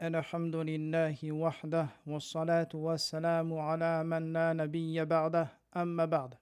الحمد لله وحده والصلاة والسلام على من لا نبي بعده أما بعد.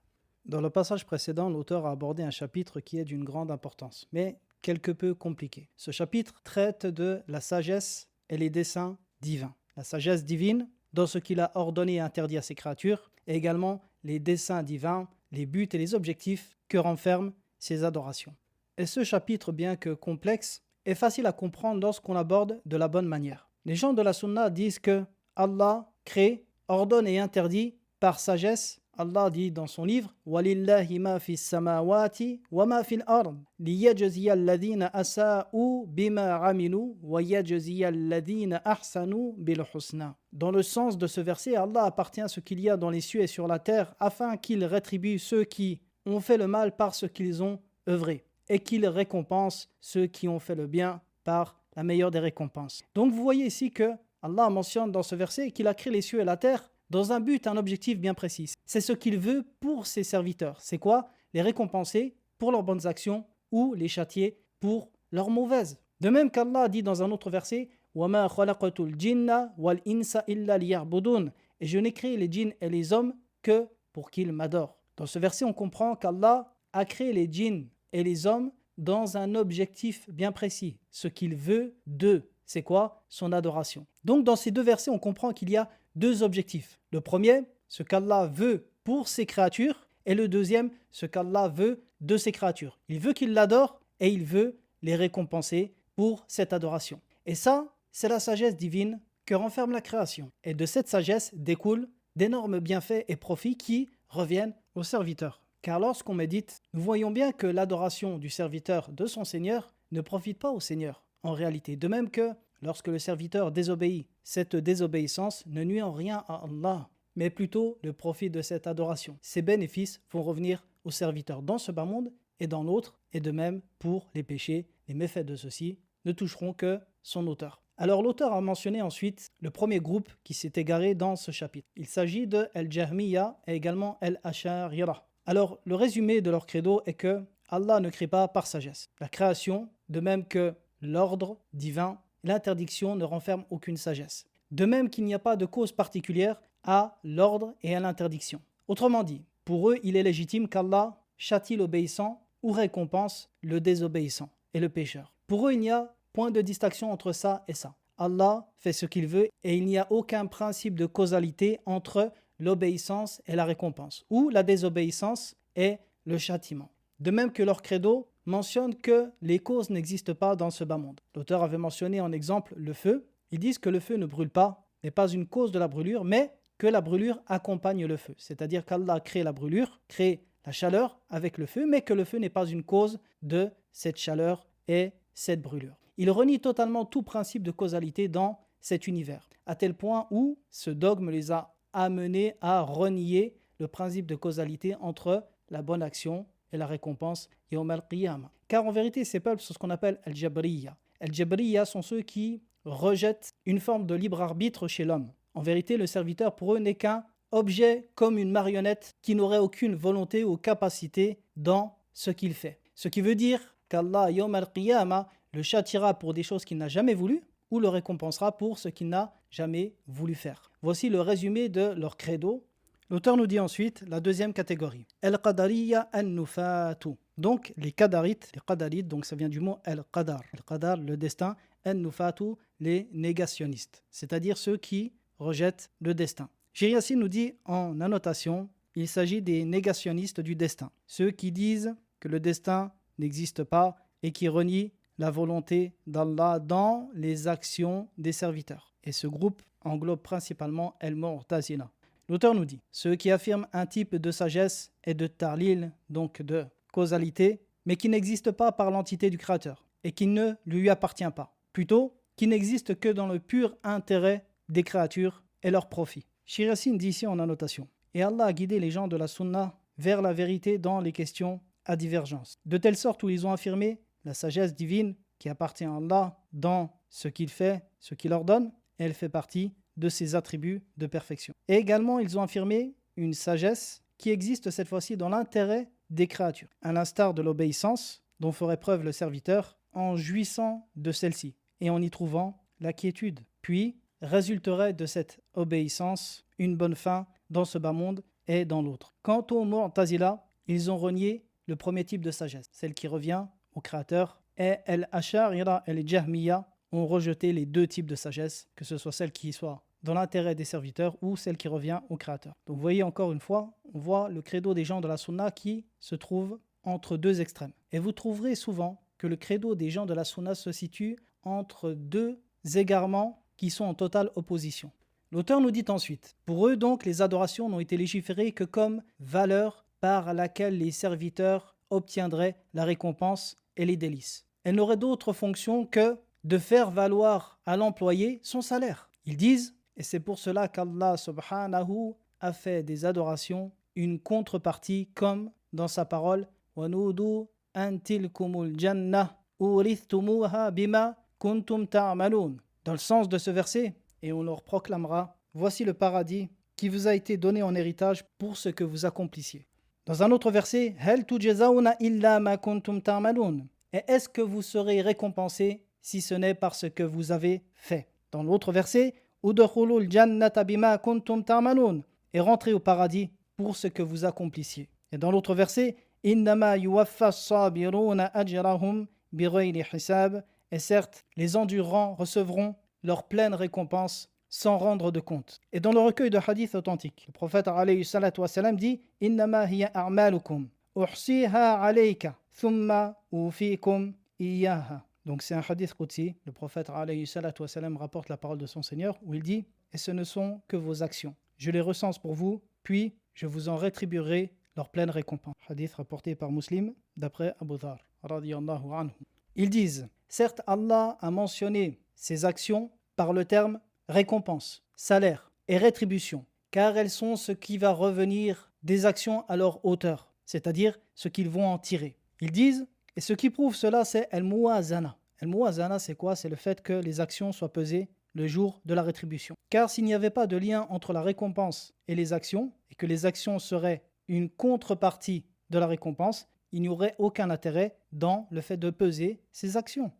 Dans le passage précédent, l'auteur a abordé un chapitre qui est d'une grande importance, mais quelque peu compliqué. Ce chapitre traite de la sagesse et les desseins divins. La sagesse divine dans ce qu'il a ordonné et interdit à ses créatures, et également les desseins divins, les buts et les objectifs que renferment ses adorations. Et ce chapitre, bien que complexe, est facile à comprendre lorsqu'on l'aborde de la bonne manière. Les gens de la Sunna disent que Allah crée, ordonne et interdit par sagesse. Allah dit dans son livre وَلِلَّهِ مَا فِي السَّمَاوَاتِ وَمَا فِي الْأَرْضِ لِيَجْزِيَ الَّذِينَ أَسَاءُوا بِمَا عَمِلُوا وَيَجْزِيَ الَّذِينَ أَحْسَنُوا بِالْحُسْنَى. Dans le sens de ce verset, Allah appartient à ce qu'il y a dans les cieux et sur la terre afin qu'il rétribue ceux qui ont fait le mal par ce qu'ils ont œuvré et qu'il récompense ceux qui ont fait le bien par la meilleure des récompenses. Donc vous voyez ici que Allah mentionne dans ce verset qu'il a créé les cieux et la terre dans un but, un objectif bien précis. C'est ce qu'il veut pour ses serviteurs. C'est quoi? Les récompenser pour leurs bonnes actions ou les châtier pour leurs mauvaises. De même qu'Allah dit dans un autre verset وَمَا خَلَقْتُ الْجِنَّ وَالْإِنسَ إِلَّا لِيَعْبُدُونَ. Et je n'ai créé les djinns et les hommes que pour qu'ils m'adorent. Dans ce verset, on comprend qu'Allah a créé les djinns et les hommes dans un objectif bien précis. Ce qu'il veut d'eux, c'est quoi? Son adoration. Donc dans ces deux versets, on comprend qu'il y a deux objectifs. Le premier, ce qu'Allah veut pour ses créatures, et le deuxième, ce qu'Allah veut de ses créatures. Il veut qu'ils l'adorent et il veut les récompenser pour cette adoration. Et ça, c'est la sagesse divine que renferme la création. Et de cette sagesse découlent d'énormes bienfaits et profits qui reviennent aux serviteurs. Car lorsqu'on médite, nous voyons bien que l'adoration du serviteur de son Seigneur ne profite pas au Seigneur, en réalité. De même que lorsque le serviteur désobéit, cette désobéissance ne nuit en rien à Allah, mais plutôt le profit de cette adoration. Ces bénéfices vont revenir au serviteur dans ce bas monde et dans l'autre, et de même pour les péchés, les méfaits de ceux-ci ne toucheront que son auteur. Alors l'auteur a mentionné ensuite le premier groupe qui s'est égaré dans ce chapitre. Il s'agit de Al-Jahmiya et également Al-Ash'ariyah. Alors, le résumé de leur credo est que Allah ne crée pas par sagesse. La création, de même que l'ordre divin, l'interdiction ne renferme aucune sagesse. De même qu'il n'y a pas de cause particulière à l'ordre et à l'interdiction. Autrement dit, pour eux, il est légitime qu'Allah châtie l'obéissant ou récompense le désobéissant et le pécheur. Pour eux, il n'y a point de distinction entre ça et ça. Allah fait ce qu'il veut et il n'y a aucun principe de causalité entre l'obéissance et la récompense, ou la désobéissance et le châtiment. De même que leur credo mentionne que les causes n'existent pas dans ce bas monde. L'auteur avait mentionné en exemple le feu. Ils disent que le feu ne brûle pas, n'est pas une cause de la brûlure, mais que la brûlure accompagne le feu. C'est-à-dire qu'Allah crée la brûlure, crée la chaleur avec le feu, mais que le feu n'est pas une cause de cette chaleur et cette brûlure. Il renie totalement tout principe de causalité dans cet univers, à tel point où ce dogme les a amenés à renier le principe de causalité entre la bonne action et la récompense Yawm al-Qiyamah. Car en vérité, ces peuples sont ce qu'on appelle Al-Jabriya. Al-Jabriya sont ceux qui rejettent une forme de libre arbitre chez l'homme. En vérité, le serviteur pour eux n'est qu'un objet comme une marionnette qui n'aurait aucune volonté ou capacité dans ce qu'il fait. Ce qui veut dire qu'Allah, Yawm al-Qiyamah, le châtiera pour des choses qu'il n'a jamais voulu ou le récompensera pour ce qu'il n'a jamais voulu faire. Voici le résumé de leur credo. L'auteur nous dit ensuite la deuxième catégorie. Al-Qadariya an-Nufatu. Donc les Qadarites, donc ça vient du mot Al-Qadar. Al-Qadar, le destin. An-Nufatu, les négationnistes. C'est-à-dire ceux qui rejettent le destin. Shir nous dit en annotation, il s'agit des négationnistes du destin. Ceux qui disent que le destin n'existe pas et qui renient la volonté d'Allah dans les actions des serviteurs. Et ce groupe englobe principalement Al-Mu'tazila. L'auteur nous dit, ceux qui affirment un type de sagesse et de ta'lil, donc de causalité, mais qui n'existe pas par l'entité du Créateur et qui ne lui appartient pas. Plutôt, qui n'existe que dans le pur intérêt des créatures et leur profit. Shir Yassin dit ici en annotation, et Allah a guidé les gens de la Sunna vers la vérité dans les questions à divergence, de telle sorte où ils ont affirmé la sagesse divine qui appartient à Allah dans ce qu'il fait, ce qu'il ordonne, elle fait partie de ses attributs de perfection. Et également, ils ont affirmé une sagesse qui existe cette fois-ci dans l'intérêt des créatures, à l'instar de l'obéissance dont ferait preuve le serviteur en jouissant de celle-ci et en y trouvant la quiétude. puis résulterait de cette obéissance une bonne fin dans ce bas monde et dans l'autre. Quant aux Mu'tazila, ils ont renié le premier type de sagesse, celle qui revient au Créateur, et Al-Ash'arira et les Jahmiya ont rejeté les deux types de sagesse, que ce soit celle qui soit dans l'intérêt des serviteurs ou celle qui revient au Créateur. Donc vous voyez encore une fois, on voit le credo des gens de la Sunna qui se trouve entre deux extrêmes. Et vous trouverez souvent que le credo des gens de la Sunna se situe entre deux égarements qui sont en totale opposition. L'auteur nous dit ensuite, pour eux donc les adorations n'ont été légiférées que comme valeur par laquelle les serviteurs obtiendraient la récompense et les délices. Elles n'auraient d'autre fonction que de faire valoir à l'employé son salaire. Ils disent, et c'est pour cela qu'Allah subhanahu a fait des adorations une contrepartie comme dans sa parole وَنُودُوا أَن تِلْكُمُ الْجَنَّةِ أُورِثْتُمُوهَا بِمَا كُنْتُمْ تَعْمَلُونَ. Dans le sens de ce verset, et on leur proclamera, voici le paradis qui vous a été donné en héritage pour ce que vous accomplissiez. Dans un autre verset, هَلْ تُجْزَوْنَ إِلَّا مَا كُنْتُمْ تَعْمَلُونَ. Et est-ce que vous serez récompensés si ce n'est par ce que vous avez fait? Dans l'autre verset, udkhulul jannata bima kuntum ta'malun, et rentrez au paradis pour ce que vous accomplissiez. Et dans l'autre verset, innama yuwaffa as-sabiruna ajrahum bighayri hisab, et certes, les endurants recevront leur pleine récompense sans rendre de compte. Et dans le recueil de hadiths authentiques, le prophète alayhi salatu wa salam dit innama hiya a'malukum uhsiha alayka thumma ufikum iyyaha. Donc c'est un hadith qudsi, le prophète alayhi salatu wa salam rapporte la parole de son Seigneur où il dit « Et ce ne sont que vos actions. Je les recense pour vous, puis je vous en rétribuerai leur pleine récompense. » Hadith rapporté par Muslim d'après Abu Dhar radiyallahu anhu. Ils disent « Certes Allah a mentionné ces actions par le terme récompense, salaire et rétribution, car elles sont ce qui va revenir des actions à leur hauteur, c'est-à-dire ce qu'ils vont en tirer. » Ils disent et ce qui prouve cela, c'est al-muwazana. Al-muwazana, c'est quoi? C'est le fait que les actions soient pesées le jour de la rétribution. Car s'il n'y avait pas de lien entre la récompense et les actions, et que les actions seraient une contrepartie de la récompense, il n'y aurait aucun intérêt dans le fait de peser ces actions.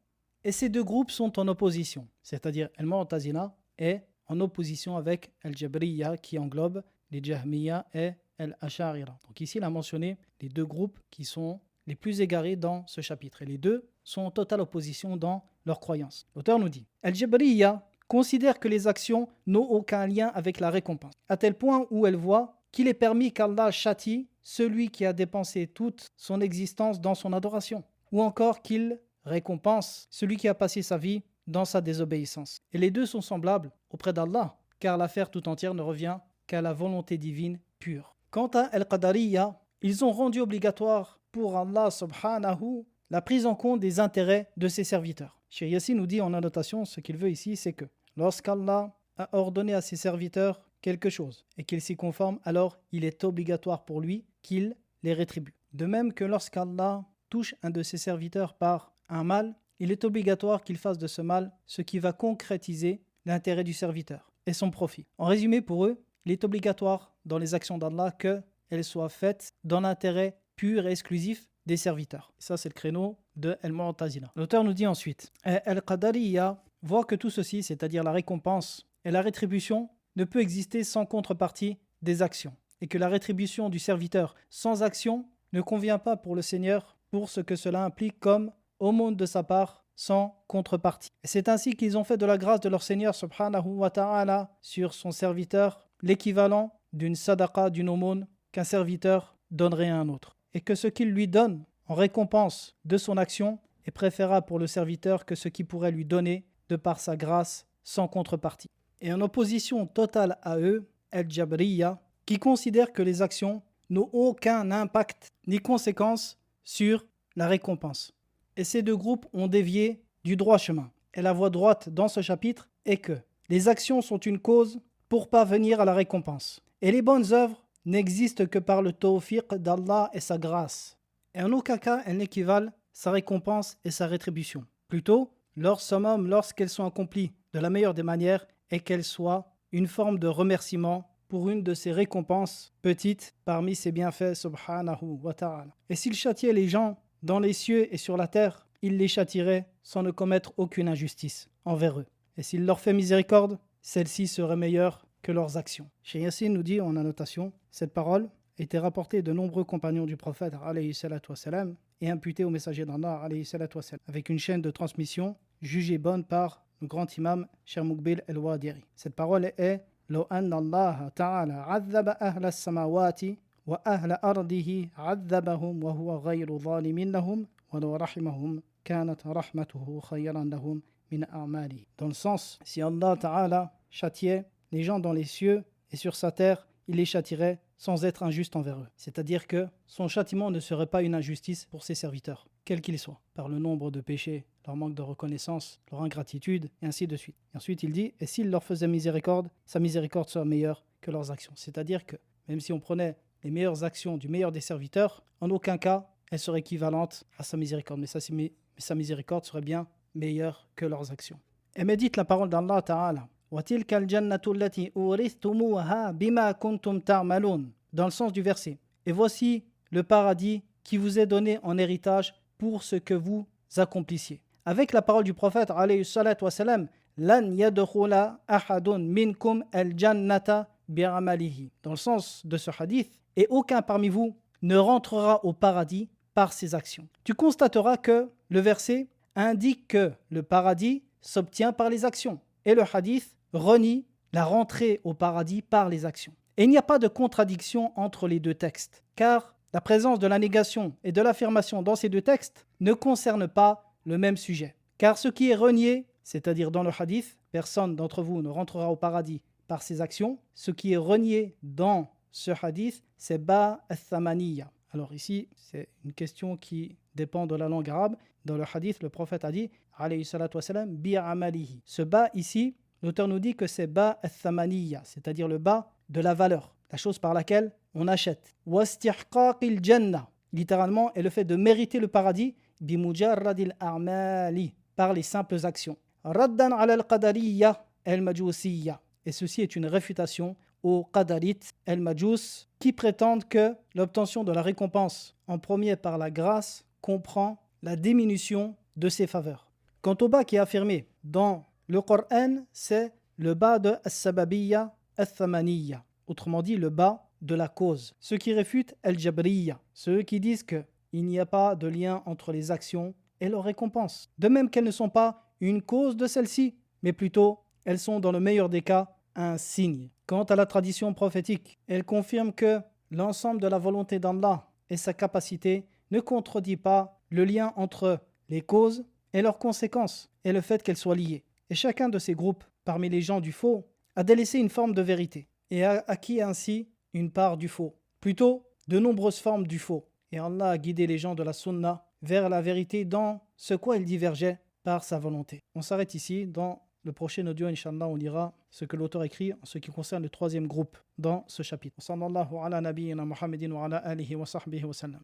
Et ces deux groupes sont en opposition, c'est-à-dire al-Mu'tazila est en opposition avec al-Jabriya qui englobe les Jahmiya et al-Ash'arira. Donc ici, il a mentionné les deux groupes qui sont les plus égarés dans ce chapitre. Et les deux sont en totale opposition dans leurs croyances. L'auteur nous dit Al-Jabriya considère que les actions n'ont aucun lien avec la récompense, à tel point où elle voit qu'il est permis qu'Allah châtie celui qui a dépensé toute son existence dans son adoration, ou encore qu'il récompense celui qui a passé sa vie dans sa désobéissance. Et les deux sont semblables auprès d'Allah, car l'affaire tout entière ne revient qu'à la volonté divine pure. Quant à Al-Qadariya, ils ont rendu obligatoire pour Allah subhanahu la prise en compte des intérêts de ses serviteurs. Cheikh Yassine nous dit en annotation, ce qu'il veut ici, c'est que lorsqu'Allah a ordonné à ses serviteurs quelque chose et qu'ils s'y conforment, alors il est obligatoire pour lui qu'il les rétribue. De même que lorsqu'Allah touche un de ses serviteurs par un mal, il est obligatoire qu'il fasse de ce mal ce qui va concrétiser l'intérêt du serviteur et son profit. En résumé, pour eux, il est obligatoire dans les actions d'Allah qu'elles soient faites dans l'intérêt pur et exclusif des serviteurs. Ça, c'est le créneau de Al-Mu'tazila. L'auteur nous dit ensuite Al-Qadariya voit que tout ceci, c'est-à-dire la récompense et la rétribution, ne peut exister sans contrepartie des actions, et que la rétribution du serviteur sans action ne convient pas pour le Seigneur pour ce que cela implique comme aumône de sa part sans contrepartie. Et c'est ainsi qu'ils ont fait de la grâce de leur Seigneur subhanahu wa ta'ala sur son serviteur l'équivalent d'une sadaqa, d'une aumône qu'un serviteur donnerait à un autre. Et que ce qu'il lui donne en récompense de son action est préférable pour le serviteur que ce qu'il pourrait lui donner de par sa grâce sans contrepartie. Et en opposition totale à eux, Al-Jabriya, qui considère que les actions n'ont aucun impact ni conséquence sur la récompense. Et ces deux groupes ont dévié du droit chemin. Et la voie droite dans ce chapitre est que les actions sont une cause pour parvenir à la récompense. Et les bonnes œuvres n'existent que par le tawfiq d'Allah et sa grâce. Et en aucun cas, elles n'équivalent sa récompense et sa rétribution. Plutôt, leur summum, lorsqu'elles sont accomplies de la meilleure des manières, est qu'elles soient une forme de remerciement pour une de ces récompenses petites parmi ses bienfaits subhanahu wa ta'ala. Et s'il châtiait les gens dans les cieux et sur la terre, il les châtierait sans ne commettre aucune injustice envers eux. Et s'il leur fait miséricorde, celle-ci serait meilleure que leurs actions. Cheikh Yassine nous dit en annotation, cette parole était rapportée de nombreux compagnons du prophète alayhi salatu wassalam, et imputée au messager d'Allah alayhi salatu wassalam, avec une chaîne de transmission jugée bonne par le grand imam Cheikh Muqbil al-Wadiri. Cette parole est لو أن الله تعالى عذب أهل السماوات وأهل أرضه عذبهم وهو غير ظالم لهم ولو رحمهم كانت رحمته خيرا لهم من أعماله. Dans le sens, si Allah Ta'ala châtiait les gens dans les cieux et sur sa terre, il les châtierait sans être injuste envers eux. C'est-à-dire que son châtiment ne serait pas une injustice pour ses serviteurs, quels qu'ils soient, par le nombre de péchés, leur manque de reconnaissance, leur ingratitude, et ainsi de suite. Et ensuite il dit, et s'il leur faisait miséricorde, sa miséricorde serait meilleure que leurs actions. C'est-à-dire que même si on prenait les meilleures actions du meilleur des serviteurs, en aucun cas elle serait équivalente à sa miséricorde. Mais sa miséricorde serait bien meilleure que leurs actions. Et médite la parole d'Allah Ta'ala. وَتِلْكَ الْجَنَّةُ الَّتِي أُورِثْتُمُوهَا بِمَا كُنْتُمْ تَعْمَلُونَ. Dans le sens du verset. Et voici le paradis qui vous est donné en héritage pour ce que vous accomplissiez. Avec la parole du prophète alayhi salatu wassalam, lan yadkhula ahadun minkum al-jannata bi'amalihi. Dans le sens de ce hadith, et aucun parmi vous ne rentrera au paradis par ses actions. Tu constateras que le verset indique que le paradis s'obtient par les actions et le hadith renie la rentrée au paradis par les actions. Et il n'y a pas de contradiction entre les deux textes, car la présence de la négation et de l'affirmation dans ces deux textes ne concerne pas le même sujet. Car ce qui est renié, c'est-à-dire dans le hadith, personne d'entre vous ne rentrera au paradis par ses actions, ce qui est renié dans ce hadith, c'est ba al-thamaniya. Alors ici, c'est une question qui dépend de la langue arabe. Dans le hadith, le prophète a dit, alayhi salatu wassalam, bi'amalihi. Ce ba ici, l'auteur nous dit que c'est ba al-thamaniya, c'est-à-dire le ba de la valeur, la chose par laquelle on achète. Wastihqaqil jannah, littéralement, est le fait de mériter le paradis, bimujarradil a'mali, par les simples actions. Raddan ala al-qadariyya al-majusiyya. Et ceci est une réfutation aux qadarites al-majus qui prétendent que l'obtention de la récompense en premier par la grâce comprend la diminution de ses faveurs. Quant au bas qui est affirmé dans le Coran, c'est le bas de as-sababiyya al-thamaniya, autrement dit le bas de la cause. Ceux qui réfutent al-jabriya, ceux qui disent qu'il n'y a pas de lien entre les actions et leurs récompenses. De même qu'elles ne sont pas une cause de celle-ci, mais plutôt elles sont dans le meilleur des cas un signe. Quant à la tradition prophétique, elle confirme que l'ensemble de la volonté d'Allah et sa capacité ne contredit pas le lien entre les causes et leurs conséquences et le fait qu'elles soient liées. Et chacun de ces groupes, parmi les gens du faux, a délaissé une forme de vérité et a acquis ainsi une part du faux, plutôt de nombreuses formes du faux. Et Allah a guidé les gens de la sunna vers la vérité dans ce quoi ils divergeaient par sa volonté. On s'arrête ici. Dans le prochain audio, Inch'Allah, on lira ce que l'auteur écrit en ce qui concerne le troisième groupe dans ce chapitre. Sallallahu ala nabiyyina Muhammadin wa ala alihi wa sahbihi wa sallam.